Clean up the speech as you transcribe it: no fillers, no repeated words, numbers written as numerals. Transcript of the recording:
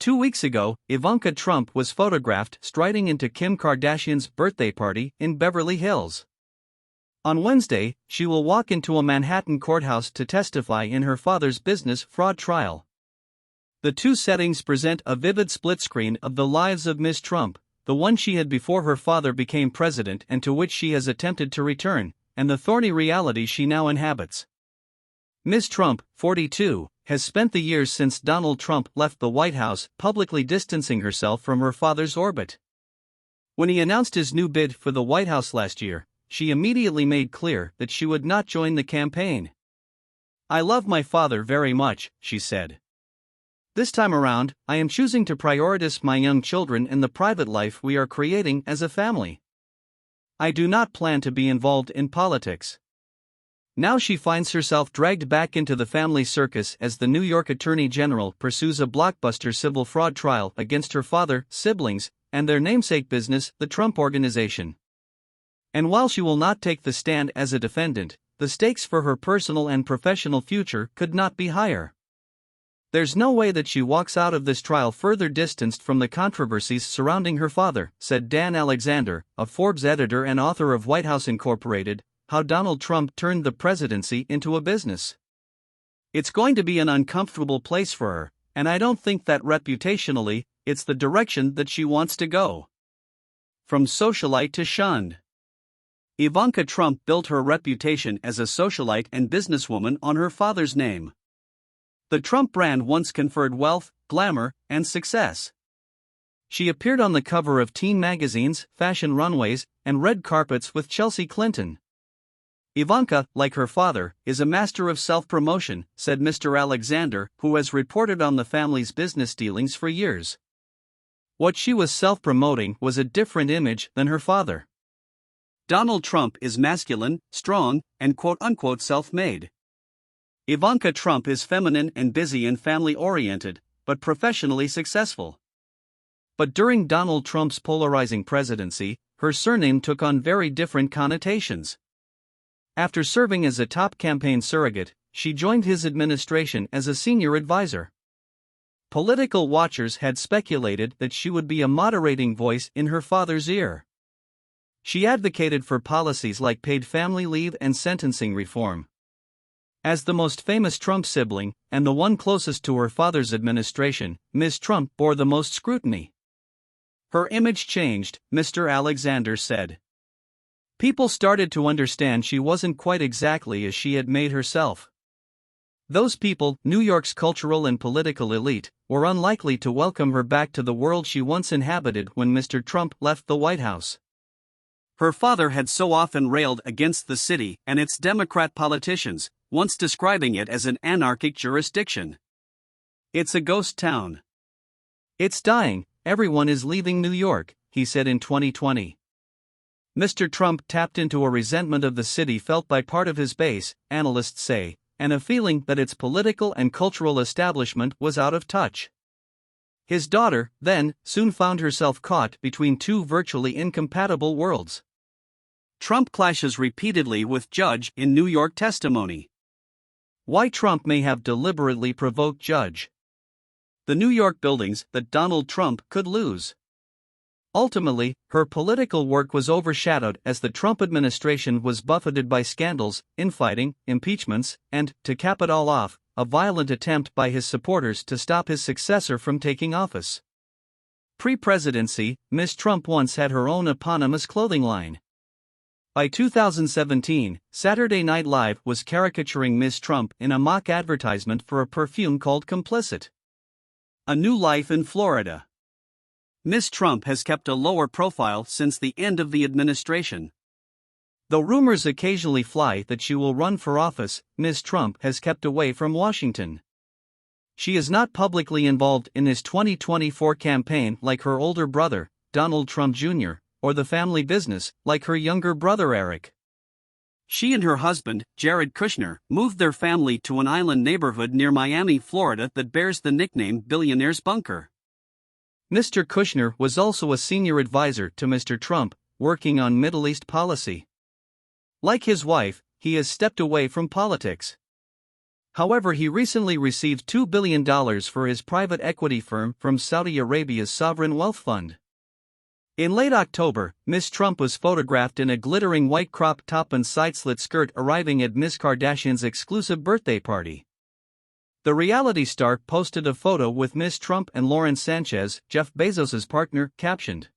2 weeks ago, Ivanka Trump was photographed striding into Kim Kardashian's birthday party in Beverly Hills. On Wednesday, she will walk into a Manhattan courthouse to testify in her father's business fraud trial. The two settings present a vivid split screen of the lives of Ms. Trump, the one she had before her father became president and to which she has attempted to return, and the thorny reality she now inhabits. Ms. Trump, 42, has spent the years since Donald Trump left the White House publicly distancing herself from her father's orbit. When he announced his new bid for the White House last year, she immediately made clear that she would not join the campaign. "I love my father very much," she said. "This time around, I am choosing to prioritize my young children and the private life we are creating as a family. I do not plan to be involved in politics." Now she finds herself dragged back into the family circus as the New York Attorney General pursues a blockbuster civil fraud trial against her father, siblings, and their namesake business, the Trump Organization. And while she will not take the stand as a defendant, the stakes for her personal and professional future could not be higher. "There's no way that she walks out of this trial further distanced from the controversies surrounding her father," said Dan Alexander, a Forbes editor and author of White House Incorporated, How Donald Trump Turned the Presidency into a Business. "It's going to be an uncomfortable place for her, and I don't think that reputationally, it's the direction that she wants to go." From socialite to shunned. Ivanka Trump built her reputation as a socialite and businesswoman on her father's name. The Trump brand once conferred wealth, glamour, and success. She appeared on the cover of teen magazines, fashion runways, and red carpets with Chelsea Clinton. "Ivanka, like her father, is a master of self-promotion," said Mr. Alexander, who has reported on the family's business dealings for years. What she was self-promoting was a different image than her father. Donald Trump is masculine, strong, and quote-unquote self-made. Ivanka Trump is feminine and busy and family-oriented, but professionally successful. But during Donald Trump's polarizing presidency, her surname took on very different connotations. After serving as a top campaign surrogate, she joined his administration as a senior advisor. Political watchers had speculated that she would be a moderating voice in her father's ear. She advocated for policies like paid family leave and sentencing reform. As the most famous Trump sibling, and the one closest to her father's administration, Ms. Trump bore the most scrutiny. "Her image changed," Mr. Alexander said. "People started to understand she wasn't quite exactly as she had made herself. Those people, New York's cultural and political elite, were unlikely to welcome her back to the world she once inhabited when Mr. Trump left the White House." Her father had so often railed against the city and its Democrat politicians, once describing it as an anarchic jurisdiction. "It's a ghost town. It's dying, everyone is leaving New York," he said in 2020. Mr. Trump tapped into a resentment of the city felt by part of his base, analysts say, and a feeling that its political and cultural establishment was out of touch. His daughter, then, soon found herself caught between two virtually incompatible worlds. Trump clashes repeatedly with Judge in New York testimony. Why Trump may have deliberately provoked Judge. The New York buildings that Donald Trump could lose. Ultimately, her political work was overshadowed as the Trump administration was buffeted by scandals, infighting, impeachments, and, to cap it all off, a violent attempt by his supporters to stop his successor from taking office. Pre-presidency, Ms. Trump once had her own eponymous clothing line. By 2017, Saturday Night Live was caricaturing Ms. Trump in a mock advertisement for a perfume called Complicit. A new life in Florida. Ms. Trump has kept a lower profile since the end of the administration. Though rumors occasionally fly that she will run for office, Ms. Trump has kept away from Washington. She is not publicly involved in his 2024 campaign like her older brother, Donald Trump Jr., or the family business, like her younger brother Eric. She and her husband, Jared Kushner, moved their family to an island neighborhood near Miami, Florida that bears the nickname Billionaire's Bunker. Mr. Kushner was also a senior advisor to Mr. Trump, working on Middle East policy. Like his wife, he has stepped away from politics. However, he recently received $2 billion for his private equity firm from Saudi Arabia's sovereign wealth fund. In late October, Ms. Trump was photographed in a glittering white crop top and side-slit skirt arriving at Ms. Kardashian's exclusive birthday party. The reality star posted a photo with Ms. Trump and Lauren Sanchez, Jeff Bezos' partner, captioned,